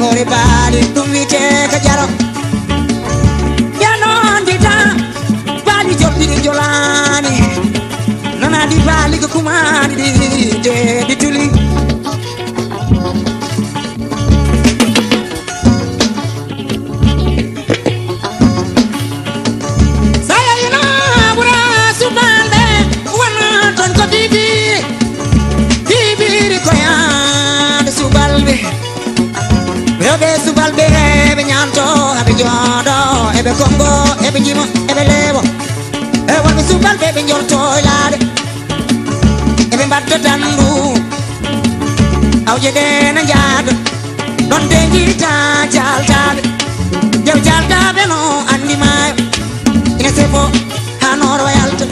hore baali ɗum wiyete ko jaro ƴanon dita baali jolɗiɗi jolani nanadi baali ko kumani ɗi tuli Rewɓe subalɓe ɓe ñamto haɓe jooɗo eɓe kongo eɓe jimo eɓe leeɓo e wonɓe subalɓe ɓe jolto e laaɗe eɓe mbadda dandu awje ɗe ne jaada ɗon de jiita jaltaɓe jew jaltaɓe no andi maayo ina sefo ha nooro yalta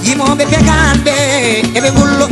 yimoɓe pekanɓe eɓe ngullo